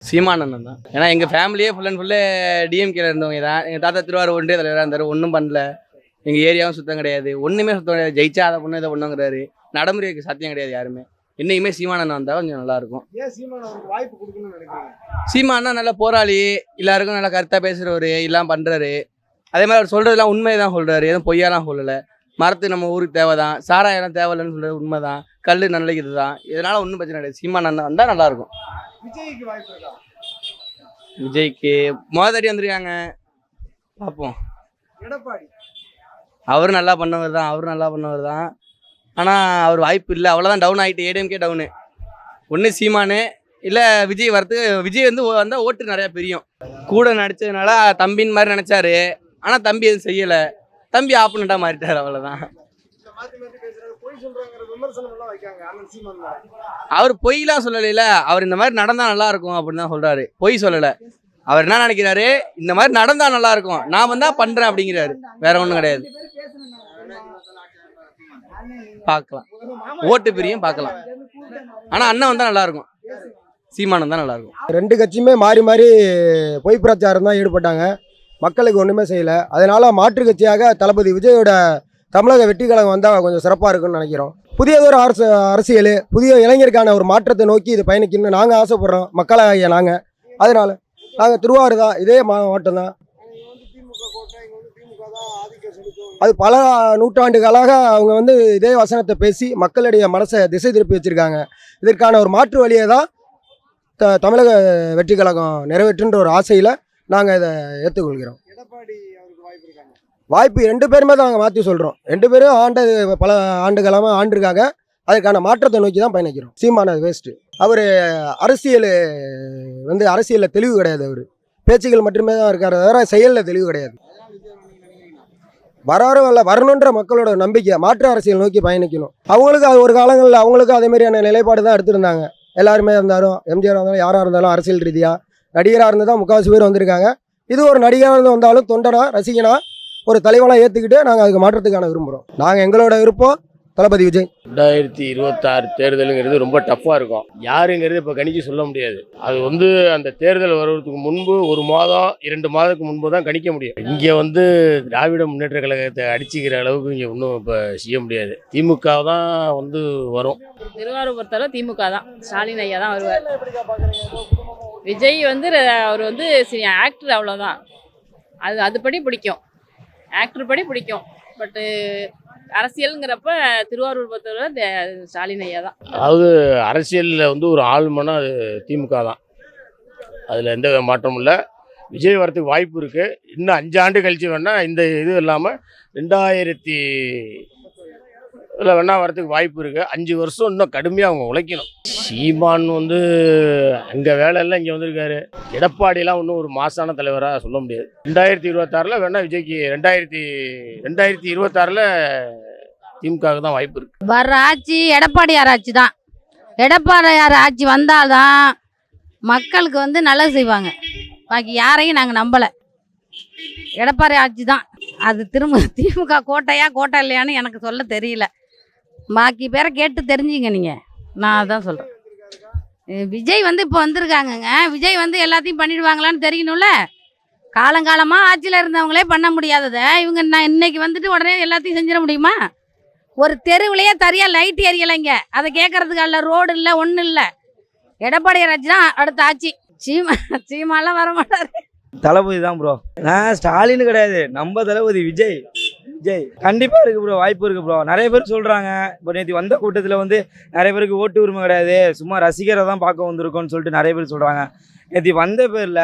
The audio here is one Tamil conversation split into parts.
சீமானந்தன் தான். ஏன்னா எங்கள் ஃபேமிலியே ஃபுல் அண்ட் ஃபுல்லு டிஎம்கேல இருந்தவங்க தான். எங்கள் தாத்தா திருவாரூர் ஒன்றிய தலைவராக இருந்தார், ஒன்றும் பண்ணல. எங்கள் ஏரியாவும் சுத்தம் கிடையாது, ஒன்றுமே சுத்தம் கிடையாது. ஜெயிச்சா அதை பொண்ணு இதை பொண்ணுங்கிறாரு. நடைமுறைக்கு சத்தியம் கிடையாது யாருமே. இன்னைக்குமே சீமானந்தன் வந்தால் கொஞ்சம் நல்லாயிருக்கும். சீமானா நல்ல போராளி, எல்லாருக்கும் நல்லா கருத்தாக பேசுகிறவர், எல்லாம் பண்ணுறாரு. அதே மாதிரி அவர் சொல்கிறதுலாம் உண்மையை தான் சொல்கிறாரு, எதுவும் பொய்யாலாம் சொல்லலை. மரத்து நம்ம ஊருக்கு தேவை தான், சாராயெல்லாம் தேவையில்லைன்னு சொல்கிறது உண்மை தான், கல் நல்லது தான். இதனால் ஒன்றும் பிரச்சனை கிடையாது. சீமானந்தன் வந்தால் நல்லாயிருக்கும். விஜய்க்கு வாய்ப்பு இருக்கா? விஜய்க்கு மோதடி வந்திருக்காங்க, பார்ப்போம். எடப்பாடி அவரும் நல்லா பண்ணவர் தான். ஆனால் அவர் வாய்ப்பு இல்லை, அவ்வளோதான். டவுன் ஆகிட்டு, ஏடிஎம்கே டவுனு. ஒன்று சீமானு இல்லை விஜய் வரத்துக்கு. விஜய் வந்து வந்தால் ஓட்டு நிறையா பிரியும். கூட நடித்ததுனால தம்பின்னு மாதிரி நினச்சாரு, ஆனால் தம்பி எதுவும் செய்யலை. தம்பி ஆப்பனண்ட்டாக மாறிட்டார், அவ்வளோதான். அவர் பொய்லாம் சொல்லலைல, அவர் இந்த மாதிரி நடந்தா நல்லா இருக்கும் அப்படின்னு தான் சொல்றாரு, பொய் சொல்லலை. அவர் என்ன நினைக்கிறாரு, இந்த மாதிரி நடந்தா நல்லா இருக்கும், நான் வந்தா பண்றேன் அப்படிங்கிறாரு, வேற ஒன்றும் கிடையாது. பார்க்கலாம், ஓட்டு பிரியும் பார்க்கலாம். ஆனா அண்ணன் வந்தா நல்லா இருக்கும், சீமானம் தான் நல்லா இருக்கும். ரெண்டு கட்சியுமே மாறி மாறி பொய் பிரச்சாரம் தான் ஈடுபட்டாங்க, மக்களுக்கு ஒன்றுமே செய்யலை. அதனால மாற்று கட்சியாக தளபதி விஜயோட தமிழக வெற்றி கழகம் வந்தால் கொஞ்சம் சிறப்பாக இருக்குன்னு நினைக்கிறோம். புதியதொரு அரசியல், புதிய இளைஞருக்கான ஒரு மாற்றத்தை நோக்கி இது பயணிக்கணும்னு நாங்கள் ஆசைப்படுறோம், மக்களாகிய நாங்கள். அதனால் நாங்கள் திருவாரூர் தான், இதே மாவட்டம் தான். அது பல நூற்றாண்டுகளாக அவங்க வந்து இதே வசனத்தை பேசி மக்களுடைய மனசை திசை திருப்பி வச்சுருக்காங்க. இதற்கான ஒரு மாற்று வழியை தான் தமிழக வெற்றி கழகம் நிறைவேற்றுன்ற ஒரு ஆசையில் நாங்கள் இதை ஏற்றுக்கொள்கிறோம். வாய்ப்பு ரெண்டு பேருமே தான் நாங்கள் மாற்றி சொல்கிறோம். ரெண்டு பேரும் பல ஆண்டுகளாக ஆண்டிருக்காங்க. அதுக்கான மாற்றத்தை நோக்கி தான் பயணிக்கிறோம். சீமான வேஸ்ட்டு. அவர் அரசியலில் தெளிவு கிடையாது. அவர் பேச்சுகள் மட்டுமே தான் இருக்கார், தவிர செயலில் தெளிவு கிடையாது. வரணுன்ற மக்களோட நம்பிக்கை மாற்று அரசியல் நோக்கி பயணிக்கணும். அவங்களுக்கு அது ஒரு காலங்களில் அவங்களுக்கும் அதே மாதிரியான நிலைப்பாடு தான் எடுத்திருந்தாங்க. எல்லாருமே இருந்தாலும், எம்ஜிஆர் இருந்தாலும், யாராக இருந்தாலும் அரசியல் ரீதியாக நடிகராக இருந்து தான் முக்கால்வாசி பேர் வந்திருக்காங்க. இது ஒரு நடிகராக இருந்து வந்தாலும் தொண்டனா ரசிகனா ஒரு தலைவனாக ஏற்றுக்கிட்டு நாங்கள் அதுக்கு மாற்றத்துக்கான விரும்புகிறோம். நாங்கள் எங்களோட விருப்பம் தளபதி விஜய். 2026 தேர்தலுங்கிறது ரொம்ப டஃப்பாக இருக்கும். யாருங்கிறது இப்போ கணிச்சு சொல்ல முடியாது. அது வந்து அந்த தேர்தல் வருவதற்கு முன்பு 1 மாதம் 2 மாதத்துக்கு முன்பு தான் கணிக்க முடியும். இங்கே திராவிட முன்னேற்ற கழகத்தை அடிச்சுக்கிற அளவுக்கு இங்கே ஒன்றும் இப்போ செய்ய முடியாது. திமுக தான் வரும். திருவாரூர் பொறுத்தவரை திமுக தான், ஸ்டாலின் ஐயா தான் வருவார். விஜய் அவர் சரி ஆக்டர், அவ்வளோதான். அதுபடி பிடிக்கும், ஆக்டர் படி பிடிக்கும். பட்டு அரசியலுங்கிறப்ப திருவாரூர் பொறுத்தவரை ஸ்டாலின் ஐயா தான். அதாவது அரசியலில் ஒரு ஆளுமனா அது திமுக தான், அதில் எந்த மாற்றமும் இல்லை. விஜய் வரத்துக்கு வாய்ப்பு இருக்குது. இன்னும் 5 ஆண்டு கழிச்சு வேணால் இந்த இது இல்லாமல் 2000 வேணா வரத்துக்கு வாய்ப்பு இருக்குது. 5 வருஷம் இன்னும் கடுமையாக அவங்க உழைக்கணும். சீமான் அங்கே வேலையெல்லாம் இங்கே வந்திருக்காரு. எடப்பாடியெலாம் இன்னும் ஒரு மாசான தலைவராக சொல்ல முடியாது. 2026 வேணா விஜய்க்கு 2026 திமுகவுக்கு தான் வாய்ப்பு இருக்குது. வர்ற ஆட்சி எடப்பாடியார் ஆட்சி தான். எடப்பாடியார் ஆட்சி வந்தால்தான் மக்களுக்கு நல்லது செய்வாங்க. பாக்கி யாரையும் நாங்கள் நம்பலை. எடப்பாடி ஆட்சி தான். அது திமுக கோட்டை இல்லையான்னு எனக்கு சொல்ல தெரியல. பாக்கி பேரை கேட்டு தெரிஞ்சுங்க நீங்கள். நான் அதான் சொல்கிறேன். விஜய் இப்போ வந்திருக்காங்கங்க. விஜய் எல்லாத்தையும் பண்ணிடுவாங்களான்னு தெரியணும்ல. காலங்காலமாக ஆட்சியில் இருந்தவங்களே பண்ண முடியாததை இவங்க நான் இன்னைக்கு உடனே எல்லாத்தையும் செஞ்சிட முடியுமா? ஒரு தெருவிலையே தரியாக லைட் எரியலைங்க. அதை கேட்கறதுக்கு அல்ல, ரோடு இல்லை, ஒன்றும் இல்லை. எடப்பாடியார் ஆட்சி தான் அடுத்த ஆட்சி. சீமாலாம் வர மாட்டார். தளபதி தான் ப்ரோ. நான் ஸ்டாலின் கிடையாது, நம்ம தளபதி விஜய். கண்டிப்பாக இருக்குது ப்ரோ, வாய்ப்பு இருக்குது ப்ரோ. நிறைய பேர் சொல்கிறாங்க. இப்போ நேற்று வந்த கூட்டத்தில் நிறைய பேருக்கு ஓட்டு உரிமை கிடையாது, சும்மா ரசிகரை தான் பார்க்க வந்திருக்கோன்னு சொல்லிட்டு நிறைய பேர் சொல்கிறாங்க. நேற்று வந்த பேரில்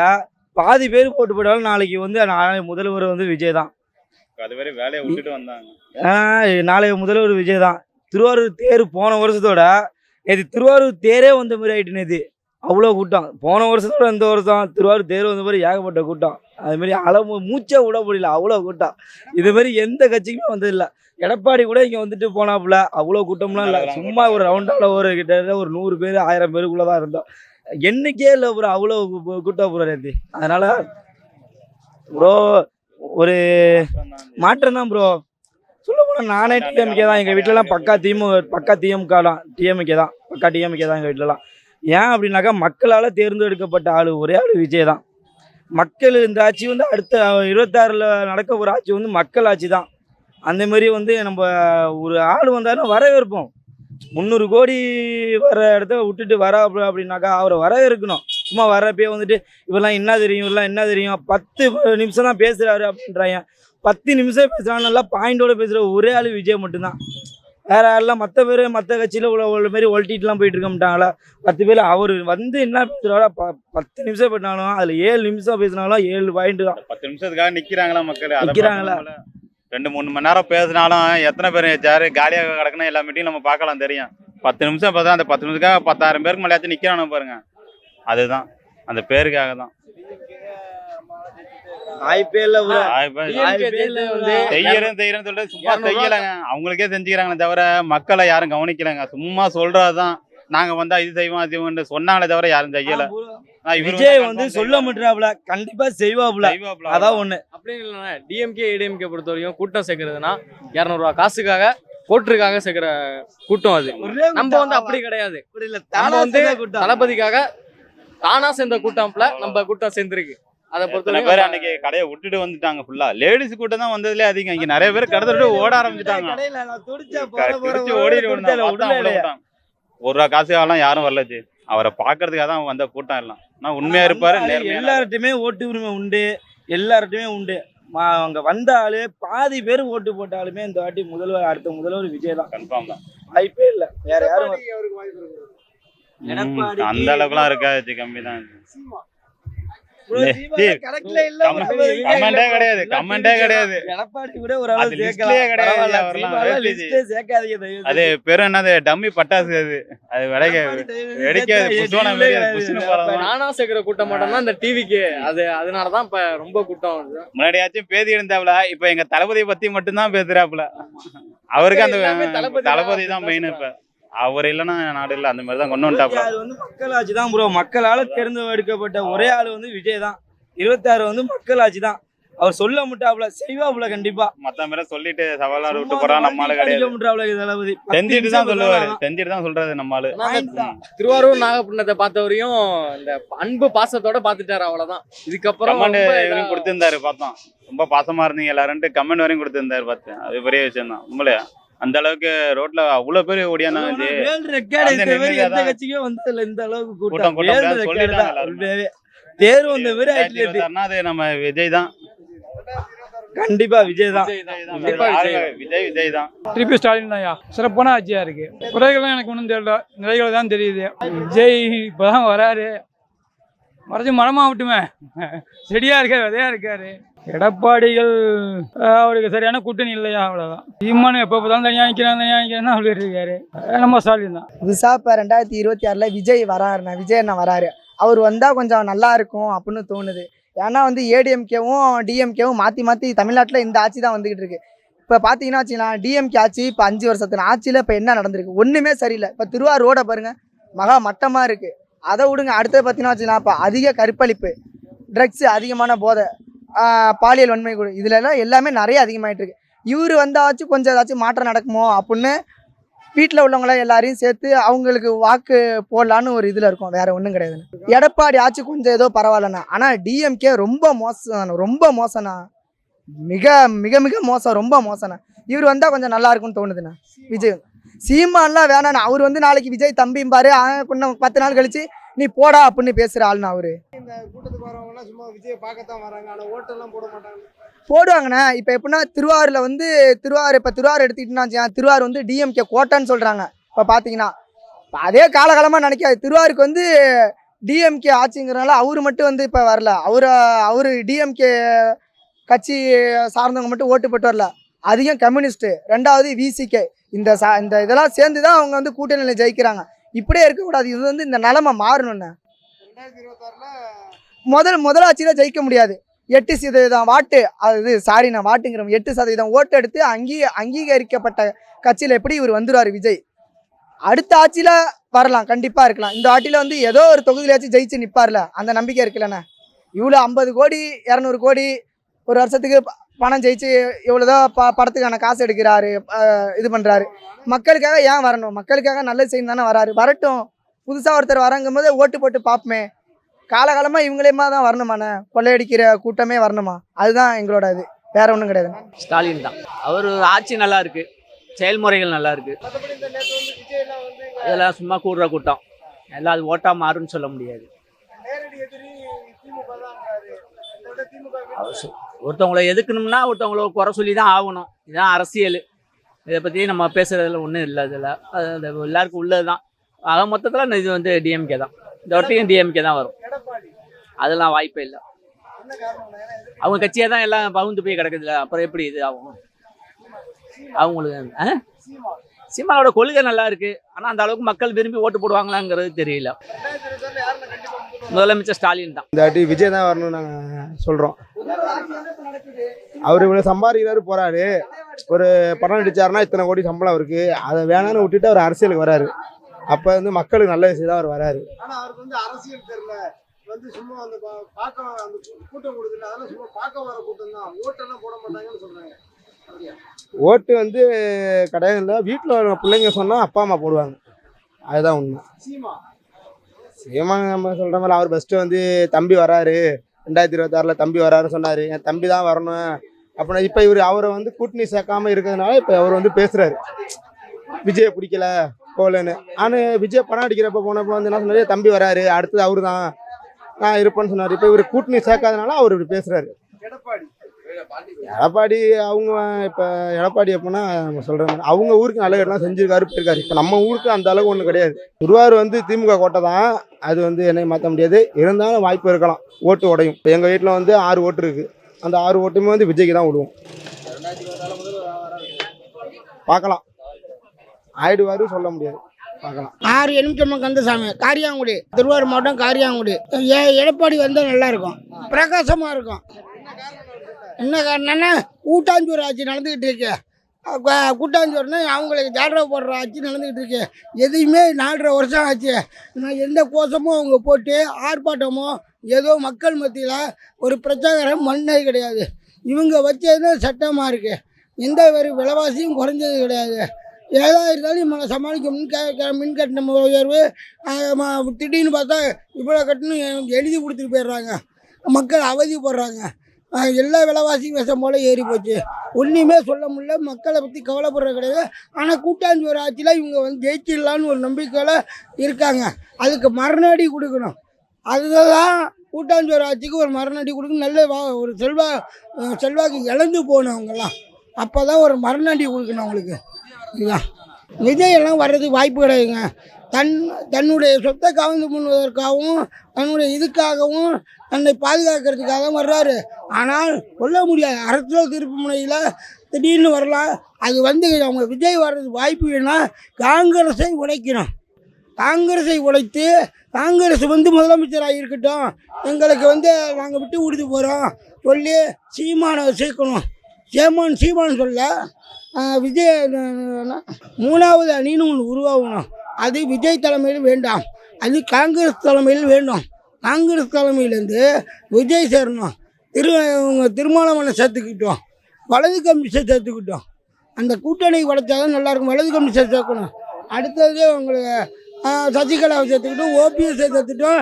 பாதி பேர் போட்டு போயிட்டாலும் நாளைக்கு முதல்வர் விஜய் தான். அதுவரை வேலையை விட்டுட்டு வந்தாங்க. நாளைக்கு முதல்வர் விஜய் தான். திருவாரூர் தேர் போன வருஷத்தோட நேற்று திருவாரூர் தேரே வந்த மாதிரி ஆகிட்டு. நேற்று அவ்வளோ கூட்டம். போன வருஷத்தோட இந்த வருஷம் திருவாரூர் தேர் வந்த மாதிரி ஏகப்பட்ட கூட்டம். அதுமாரி மூச்சை விட முடியல, அவ்வளோ கூட்டம். இதுமாரி எந்த கட்சிக்குமே வந்ததில்லை. எடப்பாடி கூட இங்கே போனாப்புல அவ்வளோ கூட்டம்லாம் இல்லை. சும்மா ஒரு ரவுண்டாவில் கிட்டத்தட்ட ஒரு 100 பேர் 1000 பேருக்குள்ளே தான் இருந்தோம். எண்ணிக்கே இல்லை ப்ரோ, அவ்வளோ கூட்டம் ப்ரோ நேற்று. அதனால் ப்ரோ ஒரு மாற்றம் தான் ப்ரோ. சொல்ல போனால் நானே டிஎம்கே தான். எங்கள் வீட்டிலலாம் பக்கா திமுக தான். டிஎம்கே தான், பக்கா டிஎம்கே தான் எங்கள் வீட்டிலலாம். ஏன் அப்படின்னாக்கா மக்களால் தேர்ந்தெடுக்கப்பட்ட ஆள் ஒரே ஆள் விஜய் தான். மக்கள் இந்த ஆட்சி வந்து அடுத்த 26ல் நடக்க ஒரு ஆட்சி வந்து மக்கள் ஆட்சி தான். அந்த மாதிரி வந்து நம்ம ஒரு ஆள் வந்தாலும் வரவேற்போம். 300 கோடி வர இடத்த விட்டுட்டு வராப்புல அப்படின்னாக்கா அவரை வரவேற்கணும். சும்மா வரப்பே வந்துட்டு இவெல்லாம் என்ன தெரியும், இவெல்லாம் என்ன தெரியும், 10 நிமிஷம் தான் பேசுகிறாரு அப்படின்றாங்க. 10 நிமிஷம் பேசுகிறாங்க, நல்லா பாயிண்டோட பேசுகிற ஒரே ஆள் விஜய் மட்டும்தான். வேற யாரெல்லாம் மற்ற பேர் மற்ற கட்சியில் உள்ள மாரி ஒல்ட்டிட்டுலாம் போயிட்டு இருக்க மாட்டாங்களா? 10 பேர் அவர் வந்து என்ன பேசுகிறாரோ 10 நிமிஷம் பேசினாலும் அதில் 7 நிமிஷம் பேசினாலும் 7 பாயிண்ட் தான். 10 நிமிஷத்துக்காக நிக்கிறாங்களா மக்கள்? நிக்கிறாங்களா? 2-3 மணி நேரம் பேசினாலும் எத்தனை பேர் சேரு காலியாக கிடக்குன்னு எல்லா மீட்டிங் நம்ம பார்க்கலாம் தெரியும். 10 நிமிஷம் பார்த்தா அந்த 10 நிமிஷத்துக்காக 10,000 பேருக்கு மேலே நிக்கிறானு பாருங்க. அதுதான் அந்த பேருக்காக தான். IPL செய்யறேன்னு சொல்லிட்டு சும்மா செய்யலைங்க, அவங்களுக்கே செஞ்சுக்கிறாங்களே தவிர மக்களை யாரும் கவனிக்கலைங்க. சும்மா சொல்றதுதான் நாங்க வந்தா இது செய்வோம் அது செய்வோம்னு சொன்னாங்களே தவிர யாரும் செய்யல. விஜய் வந்து சொல்ல மாட்டாப்ல, கண்டிப்பா செய்வாப்ல. அதான் ஒண்ணு. அப்படின்னு இல்லைண்ணா, டிஎம்கே ஏடிஎம்கே பொறுத்த வரைக்கும் கூட்டம் சேர்க்கறதுனா 200 ரூபா காசுக்காக ஓட்டுக்காக சேர்க்கிற கூட்டம் அது. நம்ம வந்து அப்படி கிடையாது. நம்ம வந்து தளபதிக்காக தானா சேர்ந்த கூட்டம்ல நம்ம கூட்டம் சேர்ந்துருக்கு. அதை பொறுத்த பேர் அன்னைக்கு கடையை விட்டுட்டு வந்துட்டாங்க. ஃபுல்லா லேடிஸ் கூட்டம் தான் வந்ததுலேயே அதிகம். இங்க நிறைய பேர் கடை விட்டு ஓட ஆரம்பிச்சுட்டாங்க. ஒரு ரூபா காசுக்காகலாம் யாரும் வரலச்சு. அவரை பாக்குறதுக்காக தான் வந்த கூட்டம் எல்லாம். நான் உண்மையா இருப்பாரு. எல்லார்ட்டையுமே ஓட்டு உரிமை உண்டு, எல்லார்ட்டையுமே உண்டு. அங்க வந்த ஆளு பாதி பேர் ஓட்டு போட்டாலுமே இந்த வாட்டி முதல்வர் அடுத்த முதல்வர் விஜய் தான். கன்ஃபார்ம் தான். வாய்ப்பே இல்ல. வேற யாரும் அந்த அளவுக்குலாம் இருக்காது, கம்மி தான். அது பேரு என்னது, டம்மி பட்டாசு. அது நானா சேர்க்கிற கூட்டம் மட்டும்தான் இந்த டிவிக்கு. அதனாலதான் இப்ப ரொம்ப கூட்டம். முன்னாடியாச்சும் பேதி இருந்தாப்புல, இப்ப எங்க தளபதியை பத்தி மட்டும்தான் பேசுறாப்புல. அவருக்கு அந்த தளபதி தான் மெயின். இப்ப அவர் இல்லைன்னா நாடு இல்லை, அந்த மாதிரி தான் கொண்டு வந்துட்டாப்புல. அது வந்து மக்களாட்சி தான் ப்ரோ. மக்களால தேர்ந்தெடுக்கப்பட்ட ஒரே ஆள் வந்து விஜய் தான். 26 வந்து மக்களாட்சி தான். அவர் சொல்ல முட்டாப்புல, செய்வாப்புல கண்டிப்பா. மத்த மாதிரி சொல்லிட்டு சவாலா விட்டு போறா நம்மளால கிடையாது. தளபதி செஞ்சுட்டு தான் சொல்லுவாரு, செஞ்சுட்டு தான் சொல்றது நம்மளால. திருவாரூர் நாகப்பட்டினத்தை பார்த்தவரையும் இந்த அன்பு பாசத்தோட பாத்துட்டாரு, அவ்வளவுதான். இதுக்கப்புறம் கமெண்ட் கொடுத்திருந்தாரு, பார்த்தோம். ரொம்ப பாசமா இருந்தீங்க எல்லாரும் கமெண்ட் வரையும் கொடுத்திருந்தாரு, பார்த்தேன். அது பெரிய விஷயம் தான் உண்மையிலே. அந்த அளவுக்கு ரோட்ல அவ்வளவு பேர் ஓடியானாங்க. இந்த அளவுக்கு கூட்டம் தேர்வு அந்த மாதிரி அது நம்ம விஜய் தான். கண்டிப்பா விஜய் தான். விஜய் தான். திருப்பி ஸ்டாலின் தான்யா. சிறப்பான ஆட்சியா இருக்கு. குறைகள்லாம் எனக்கு ஒன்றும் தெரியல, நிறைகள் தான் தெரியுது. விஜய் இப்பதான் வராரு, மறைச்சு மரமாகட்டுமே. செடியா இருக்காரு, விதையா இருக்காரு. எடப்பாடிகள் அவருக்கு சரியான கூட்டணி இல்லையா, அவ்வளோதான். சீமானு எப்போ பார்த்தாலும் தனியாக நிற்கிறான் சொல்லிட்டு இருக்காரு. நம்ம ஸ்டாலின் தான். புதுசா இப்போ 2026 விஜய் வராருண்ணா, விஜய் அண்ணா வராரு. அவர் வந்தால் கொஞ்சம் நல்லா இருக்கும் அப்படின்னு தோணுது. ஏன்னா வந்து ஏடிஎம்கேவும் டிஎம்கேவும் மாற்றி தமிழ்நாட்டில் இந்த ஆட்சி தான் வந்துக்கிட்டு இருக்கு. இப்போ பார்த்தீங்கன்னா வச்சுக்கலாம், டிஎம்கே ஆட்சி இப்போ 5 வருஷத்துல ஆட்சியில் இப்போ என்ன நடந்திருக்கு, ஒன்றுமே சரியில்லை. இப்போ திருவாரூர் ரோடை பாருங்கள், மகா மட்டமாக இருக்குது. அதை விடுங்க. அடுத்தது பார்த்தீங்கன்னா வச்சுக்கலாம், இப்போ அதிக கற்பழிப்பு, ட்ரக்ஸு, அதிகமான போதை, பாலியல் வன்மை கூட, இதுலலாம் எல்லாமே நிறைய அதிகமாகிட்டு இருக்கு. இவர் வந்தாச்சும் கொஞ்சம் ஏதாச்சும் மாற்றம் நடக்குமோ அப்படின்னு வீட்டில் உள்ளவங்கள எல்லாரையும் சேர்த்து அவங்களுக்கு வாக்கு போடலான்னு ஒரு இதில் இருக்கும், வேற ஒன்றும் கிடையாதுண்ணா. எடப்பாடி ஆட்சி கொஞ்சம் ஏதோ பரவாயில்லண்ணா. ஆனால் டிஎம்கே ரொம்ப மோசம்ண்ணா, மிக மிக மிக மோசம், ரொம்ப மோசம்ண்ணா. இவர் வந்தால் கொஞ்சம் நல்லா இருக்கும்னு தோணுதுண்ணா. விஜய் சீமான்லாம் வேணாண்ணா. அவர் வந்து நாளைக்கு விஜய் தம்பிம்பாரு, இன்னும் 10 நாள் கழிச்சு நீ போடா அப்படின்னு பேசுகிற ஆளுண்ணா அவரு. இந்த கூட்டத்துக்கு வரவங்கலாம் சும்மா விஜய் பார்க்கத்தான் வராங்க, ஆனால் ஓட்டெல்லாம் போட மாட்டாங்க. போடுவாங்கண்ணே. இப்போ எப்படின்னா திருவாரூரில் வந்து திருவாரூர் எடுத்துக்கிட்டோம்னா திருவாரூர் வந்து டிஎம்கே கோட்டான்னு சொல்கிறாங்க. இப்போ பார்த்தீங்கன்னா அதே காலகாலமாக நினைக்காது. திருவாரூருக்கு வந்து டிஎம்கே ஆட்சிங்கிறனால அவர் மட்டும் வந்து இப்போ வரல. அவர் டிஎம்கே கட்சி சார்ந்தவங்க மட்டும் ஓட்டு போட்டு வரல. அதிகம் கம்யூனிஸ்ட்டு, ரெண்டாவது விசிகே, இந்த இதெல்லாம் சேர்ந்து தான் அவங்க வந்து கூட்டணியில் ஜெயிக்கிறாங்க. இப்படியே இருக்கக்கூடாது. இது வந்து இந்த நிலைமை மாறணும்ண்ணே. 2026 முதலாட்சியில் ஜெயிக்க முடியாது. 8% வாட்டு, அது சாரி நான் வாட்டுங்கிறோம், 8% ஓட்டு எடுத்து அங்கீகரிக்கப்பட்ட கட்சியில் எப்படி இவர் வந்துடுவார் விஜய். அடுத்த ஆட்சியில் வரலாம், கண்டிப்பாக இருக்கலாம். இந்த ஆட்சியில் வந்து ஏதோ ஒரு தொகுதியிலாச்சும் ஜெயிச்சு நிற்பார்ல, அந்த நம்பிக்கை இருக்குல்லண்ணே. இவ்வளோ 50 கோடி 200 கோடி ஒரு வருஷத்துக்கு பணம் ஜெயிச்சு இவ்வளோதான் படத்துக்கான காசு எடுக்கிறாரு, இது பண்ணுறாரு. மக்களுக்காக ஏன் வரணும்? மக்களுக்காக நல்லது செய்யணும் தானே வராரு. வரட்டும், புதுசாக ஒருத்தர் வரங்கும்போது ஓட்டு போட்டு பார்ப்போமே. காலகாலமாக இவங்களேமா தான் வரணுமாண்ணே, கொள்ளையடிக்கிற கூட்டமே வரணுமா? அதுதான் எங்களோட இது, வேற ஒன்றும் கிடையாது. ஸ்டாலின் தான். அவர் ஆட்சி நல்லா இருக்கு, செயல்முறைகள் நல்லா இருக்கு. இதெல்லாம் சும்மா கூடுற கூட்டம், எல்லாம் அது ஓட்டா மாறுன்னு சொல்ல முடியாது. ஒருத்தவங்களை எதுக்கணும்னா ஒருத்தவங்கள குறை சொல்லி தான் ஆகணும். இதுதான் அரசியல். இதை பற்றி நம்ம பேசுறதுல ஒன்றும் இல்லை. இதில் அது எல்லாருக்கும் உள்ளது தான். ஆக மொத்தத்தில் இது வந்து டிஎம்கே தான். இந்த வாட்டியும் டிஎம்கே தான் வரும். அதெல்லாம் வாய்ப்பே இல்லை. அவங்க கட்சியாக தான் எல்லாம் பகுந்து போய் கிடக்குதுல்ல, அப்புறம் எப்படி இது ஆகும் அவங்களுக்கு? சீமானோட கொள்கை நல்லா இருக்கு, ஆனால் அந்த அளவுக்கு மக்கள் விரும்பி ஓட்டு போடுவாங்களாங்கிறது தெரியல. முதலமைச்சர் ஸ்டாலின் தான். இந்த வாட்டி விஜய் தான் வரணும்னு நாங்கள் சொல்கிறோம். அவர் இவ்வளோ சம்பாதிக்கிறாரு போகிறாரு, ஒரு படம் நடிச்சாருன்னா இத்தனை கோடி சம்பளம் அவருக்கு, அதை வேணான்னு விட்டுட்டு அவர் அரசியலுக்கு வராரு. அப்போ வந்து மக்களுக்கு நல்ல விஷயம் தான் அவர் வராரு. ஆனால் அவருக்கு வந்து அரசியல் தெரியல, வந்து சும்மா அந்த பார்க்க அந்த கூட்டம் கொடுக்குது, அதெல்லாம் சும்மா பார்க்க வர கூட்டம் தான், ஓட்டெல்லாம் போட மாட்டாங்கன்னு சொல்கிறாங்க. ஓட்டு வந்து கிடையாது இல்லை, வீட்டில் பிள்ளைங்க சொன்னால் அப்பா அம்மா போடுவாங்க, அதுதான் உண்மை. சீமான் நம்ம சொல்கிற மாதிரி அவர் ஃபஸ்ட்டு வந்து தம்பி வராரு, 2026 தம்பி வராருன்னு சொன்னார். என் தம்பி தான் வரணும் அப்படின்னா இப்போ அவரை வந்து கூட்டணி சேர்க்காமல் இருக்கிறதுனால இப்போ அவர் வந்து பேசுகிறாரு விஜயை பிடிக்கல போகலன்னு. ஆனால் விஜய் படம் அடிக்கிறப்ப போனப்போ வந்து என்ன சொன்னார், தம்பி வராரு அடுத்தது அவரு தான் நான் இருப்பேன்னு சொன்னார். இப்போ இவர் கூட்டணி சேர்க்காதனால அவர் இப்படி பேசுகிறாரு. எடப்பாடி அவங்க இப்போ எடப்பாடி எப்படின்னா நம்ம சொல்கிற மாதிரி அவங்க ஊருக்கு நல்ல இடம்லாம் செஞ்சுருக்காரு போயிருக்காரு. இப்போ நம்ம ஊருக்கு அந்த அளவுக்கு ஒன்றும் கிடையாது. திருவாரூர் வந்து திமுக கோட்டை தான், அது வந்து என்னையும் மாற்ற முடியாது. இருந்தாலும் வாய்ப்பு இருக்கலாம், ஓட்டு உடையும். இப்போ எங்கள் வீட்டில் வந்து 6 ஓட்டு இருக்குது, அந்த 6 ஓட்டுமே வந்து விஜய்க்கு தான் விடுவோம். பார்க்கலாம், ஆயிடுவாரு சொல்ல முடியாது, பார்க்கலாம். 6 எலுமிச்சம்பழம் கந்தசாமி, காரியாங்குடி, திருவாரூர் மாவட்டம் காரியாங்குடி. எடப்பாடி வந்தால் நல்லா இருக்கும், பிரகாசமாக இருக்கும். என்ன காரணம்னா கூட்டாஞ்சோறு ஆட்சி நடந்துக்கிட்டு இருக்கு. கூட்டாஞ்சோறுனா அவங்களுக்கு ஜாடரை போடுற ஆட்சி நடந்துக்கிட்டு இருக்கு. எதையுமே 4.5 வருஷம் ஆச்சு, நான் எந்த கோஷமும் அவங்க போட்டு ஆர்ப்பாட்டமோ ஏதோ மக்கள் மத்தியில் ஒரு பிரச்சாரம் பண்ணது கிடையாது. இவங்க வச்சது சட்டமாக இருக்குது, எந்த ஒரு விலைவாசியும் குறைஞ்சது கிடையாது. ஏதா இருந்தாலும் நம்மளை சமாளிக்க மின்கட்டணம் உயர்வு திடீர்னு பார்த்தா இவ்வளோ கட்டணம் எழுதி கொடுத்துட்டு போயிடுறாங்க, மக்கள் அவதிப்படுறாங்க. எல்லா விலைவாசியும் விஷம் போல் ஏறி போச்சு, ஒன்றுமே சொல்ல முடியல, மக்களை பற்றி கவலைப்படுறது கிடையாது. ஆனால் கூட்டாஞ்சோறு ஆட்சியில் இவங்க வந்து ஜெயிச்சிடலான்னு ஒரு நம்பிக்கையில் இருக்காங்க. அதுக்கு மறுநாடி கொடுக்கணும், அதுதான் கூட்டாஞ்சோறு ஆட்சிக்கு ஒரு மறுநாடி கொடுக்கணும். நல்ல ஒரு செல்வாக்கு இழந்து போகணும் அவங்கெல்லாம், அப்போ தான் ஒரு மறுநாடி கொடுக்கணும் அவங்களுக்கு. இதுதான் விஜய் எல்லாம் வர்றதுக்கு வாய்ப்பு கிடையாதுங்க. தன்னுடைய சொத்தை கவர்ந்து பண்ணுவதற்காகவும் தன்னுடைய இதுக்காகவும் தன்னை பாதுகாக்கிறதுக்காக வர்றாரு. ஆனால் சொல்ல முடியாது, அரசியல் திருப்பு முனையில் திடீர்னு வரலாம். அது வந்து அவங்க விஜய் வர்றதுக்கு வாய்ப்பு வேணால் காங்கிரஸை உடைக்கணும். காங்கிரஸை உடைத்து காங்கிரஸ் வந்து முதலமைச்சராக இருக்கட்டும், எங்களுக்கு வந்து நாங்கள் விட்டு கொடுத்து போகிறோம் சொல்லி சீமானை சேர்க்கணும். சீமான் சொல்ல விஜய் 3வது அணின்னு ஒன்று உருவாகணும். அது விஜய் தலைமையில் வேண்டாம், அது காங்கிரஸ் தலைமையில் வேண்டும். காங்கிரஸ் தலைமையிலேருந்து விஜய் சேரணும், திருமாவளவனை சேர்த்துக்கிட்டோம், வலது கம்யூனிஸ்டை சேர்த்துக்கிட்டோம். அந்த கூட்டணி உடைச்சாதான் நல்லாயிருக்கும். வலது கம்யூனிஸ்டை சேர்க்கணும். அடுத்தது உங்களுக்கு சசிகலாவை சேர்த்துக்கிட்டோம், ஓபிஎஸ் சேர்த்துக்கிட்டோம்,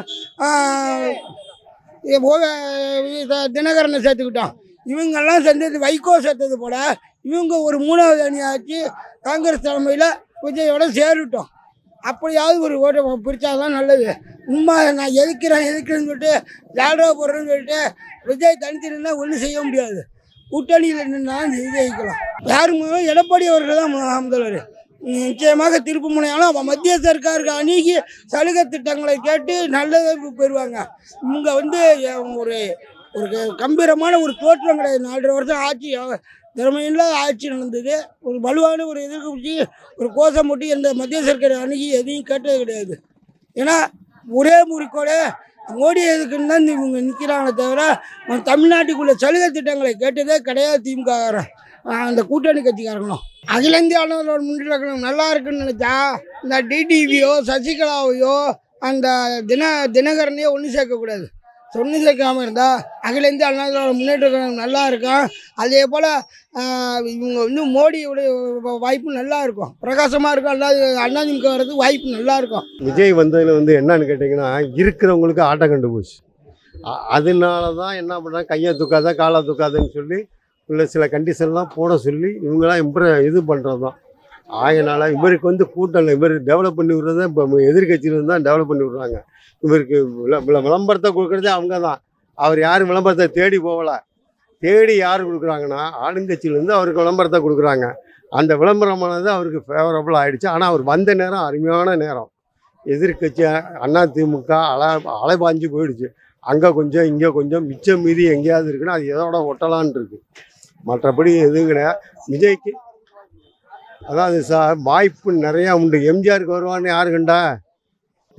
தினகரனை சேர்த்துக்கிட்டோம். இவங்கெல்லாம் சேர்ந்தது வைகோ சேர்த்தது போல் இவங்க ஒரு 3வது அணியாச்சு காங்கிரஸ் தலைமையில் விஜயோட சேருட்டோம். அப்படியாவது ஒரு ஓட்டை பிரித்தாதான் நல்லது. உண்மை நான் எதுக்குறேன்னு சொல்லிட்டு ஜால்ரா போடுறேன்னு சொல்லிட்டு விஜய் தனித்து நின்னால் ஒன்றும் செய்ய முடியாது. கூட்டணியில் நின்றால் ஜெயிக்கலாம். யாருமே எடப்பாடி அவர்கள் தான் முதல்வர். நிச்சயமாக திருப்பு முனையாலும் மத்திய சர்க்காருக்கு அணுகி சலுகை திட்டங்களை கேட்டு நல்லதை பெறுவாங்க. இவங்க வந்து ஒரு கம்பீரமான ஒரு தோற்றம் கிடையாது. 4.5 வருஷம் ஆட்சி திறமையில்லாத ஆட்சி நடந்தது. ஒரு வலுவான ஒரு எதிர்கட்சி ஒரு கோஷம் போட்டு எந்த மத்திய சர்க்காரை அணுகி எதையும் கேட்டது கிடையாது. ஏன்னா ஒரே குறிக்கோளே மோடி எதுக்குன்னு தான் இவங்க நிற்கிறாங்களே தவிர தமிழ்நாட்டுக்குள்ள சலுகை திட்டங்களை கேட்டதே கிடையாது. திமுக அந்த கூட்டணி கட்சிக்காரங்களும் அகில இந்திய அளவில் முன்னேற்றம் நல்லா இருக்குன்னு நினச்சா இந்த டிடிவியோ சசிகலாவையோ அந்த தினகரனையோ ஒன்றும் சேர்க்கக்கூடாது. தொண்ணு சேர்க்காமல் இருந்தால் அகில இந்திய அண்ணா திராவிட முன்னேற்ற கழகம் நல்லா இருக்கும். அதே போல் இவங்க வந்து மோடியோடைய வாய்ப்பு நல்லா இருக்கும், பிரகாசமாக இருக்கும். அண்ணாதிமுக வர்றதுக்கு வாய்ப்பு நல்லா இருக்கும். விஜய் வந்ததில் வந்து என்னன்னு கேட்டிங்கன்னா இருக்கிறவங்களுக்கு ஆட்டம் கண்டு போச்சு. அதனால தான் என்ன பண்ணுறாங்க, கையை தூக்காத காலை தூக்காதன்னு சொல்லி உள்ள சில கண்டிஷன்லாம் போட சொல்லி இவங்களாம் இது பண்ணுறது தான். ஆகையினால இவருக்கு வந்து கூட்டம் இல்லை, இவர் டெவலப் பண்ணி விடுறது தான். இப்போ எதிர்கட்சியிலேருந்து தான் டெவலப் பண்ணி விட்றாங்க. இவருக்கு விளம்பரத்தை கொடுக்குறதே அவங்க தான். அவர் யாரும் விளம்பரத்தை தேடி போகலை. தேடி யார் கொடுக்குறாங்கன்னா ஆளுங்கட்சியிலேருந்து அவருக்கு விளம்பரத்தை கொடுக்குறாங்க. அந்த விளம்பரமானது அவருக்கு ஃபேவரபுள் ஆகிடுச்சு. ஆனால் அவர் வந்த நேரம் அருமையான நேரம். எதிர்கட்சி அதிமுக அலைபாஞ்சு போயிடுச்சு. அங்கே கொஞ்சம் இங்கே கொஞ்சம் மிச்சம் மீதி எங்கேயாவது இருக்குன்னா அது எதோட ஒட்டலான் இருக்கு. மற்றபடி எதுவும் கிடையாது. விஜய்க்கு அதாவது வாய்ப்பு நிறையா உண்டு. எம்ஜிஆருக்கு வருவான்னு யாரு கண்டா?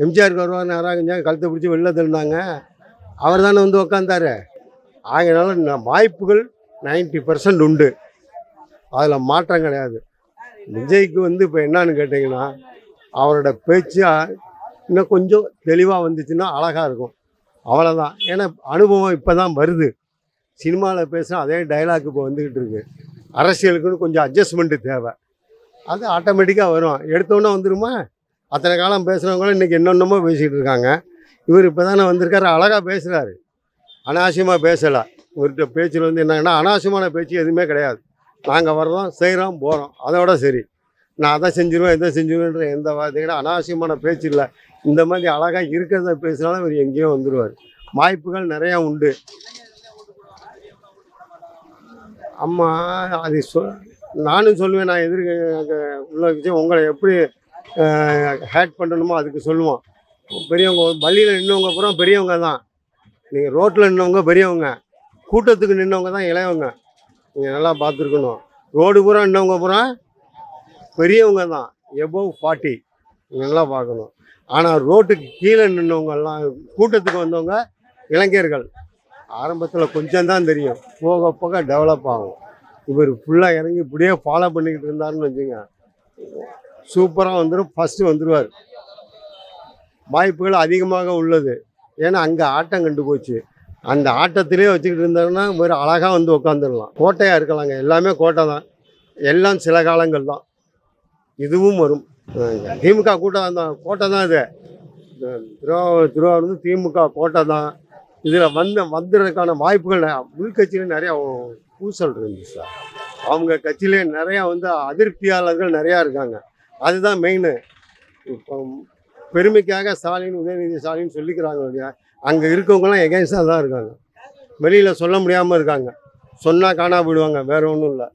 எம்ஜிஆருக்கு வருவான்னு யாராக கஞ்சா கழுத்தை பிடிச்சி வெளில தள்ளினாங்க. அவர் தானே வந்து உக்காந்தாரு. ஆகையினால வாய்ப்புகள் 90% உண்டு, அதில் மாற்றம் கிடையாது. விஜய்க்கு வந்து இப்போ என்னன்னு கேட்டிங்கன்னா அவரோட பேச்சு இன்னும் கொஞ்சம் தெளிவாக வந்துச்சுன்னா அழகாக இருக்கும், அவ்வளோதான். ஏன்னா அனுபவம் இப்போ தான் வருது. சினிமாவில் பேசுகிற அதே டைலாக் இப்போ வந்துக்கிட்டு இருக்கு. அரசியலுக்குன்னு கொஞ்சம் அட்ஜஸ்ட்மெண்ட்டு தேவை. அது ஆட்டோமேட்டிக்காக வரும். எடுத்தோன்னே வந்துடுமா? அத்தனை காலம் பேசுகிறவங்களும் இன்றைக்கி என்னென்னமோ பேசிகிட்டு இருக்காங்க. இவர் இப்போ தானே வந்திருக்காரு, அழகாக பேசுகிறாரு, அனாவசியமாக பேசலை. இவர்கிட்ட பேச்சில் வந்து என்னன்னா அனாவசியமான பேச்சு எதுவுமே கிடையாது. நாங்கள் வர்றோம், செய்கிறோம், போகிறோம், அதோட சரி. நான் அதை செஞ்சுருவேன் இதை செஞ்சுருவேன்ற எந்த வார்த்தைகளும் அனாவசியமான பேச்சு இல்லை. இந்த மாதிரி அழகாக இருக்கிறத பேசினாலும் இவர் எங்கேயோ வந்துடுவார். வாய்ப்புகள் நிறையா உண்டு. அம்மா அது நானும் சொல்லுவேன். நான் உள்ள விஷயம் உங்களை எப்படி ஹேட் பண்ணணுமோ அதுக்கு சொல்லுவோம். பெரியவங்க பள்ளியில் நின்றவங்க பூரா பெரியவங்க தான். நீங்கள் ரோட்டில் நின்றவங்க பெரியவங்க, கூட்டத்துக்கு நின்றவங்க தான் இளையவங்க. நீங்கள் நல்லா பார்த்துருக்கணும். ரோடு பூரா நின்றவங்க பூரா பெரியவங்க தான், எபோவ் 40. நீங்கள் நல்லா பார்க்கணும். ஆனால் ரோட்டுக்கு கீழே நின்றவங்கெல்லாம் கூட்டத்துக்கு வந்தவங்க இளைஞர்கள். ஆரம்பத்தில் கொஞ்சம் தான் தெரியும், போக போக டெவலப் ஆகும். இவர் ஃபுல்லாக இறங்கி இப்படியே ஃபாலோ பண்ணிக்கிட்டு இருந்தாருன்னு வச்சுங்க, சூப்பராக வந்துடும், ஃபஸ்ட்டு வந்துடுவார். வாய்ப்புகள் அதிகமாக உள்ளது. ஏன்னா அங்கே ஆட்டம் கண்டு போச்சு. அந்த ஆட்டத்திலே வச்சுக்கிட்டு இருந்தாருன்னா ஒரு அழகாக வந்து உட்காந்துடலாம். கோட்டையாக இருக்கலாங்க, எல்லாமே கோட்டை தான். எல்லாம் சில காலங்கள் தான். இதுவும் வரும். திமுக கூட்டம் தான், கோட்டை தான் இது. திருவாரூர் வந்து திமுக கோட்டை தான். இதில் வந்துடுறதுக்கான வாய்ப்புகள் உள்கட்சியில் நிறையா பூசல் இருந்துச்சு சார். அவங்க கட்சியிலே நிறையா வந்து அதிருப்தியாளர்கள் நிறையா இருக்காங்க. அதுதான் மெயின். இப்போ பெருமைக்காக ஸ்டாலின், உதயநிதி ஸ்டாலின் சொல்லிக்கிறாங்க இல்லையா, அங்கே இருக்கவங்களாம் எகென்ஸ்டாக தான் இருக்காங்க. வெளியில் சொல்ல முடியாமல் இருக்காங்க. சொன்னால் காணா போயிடுவாங்க, வேறு ஒன்றும் இல்லை.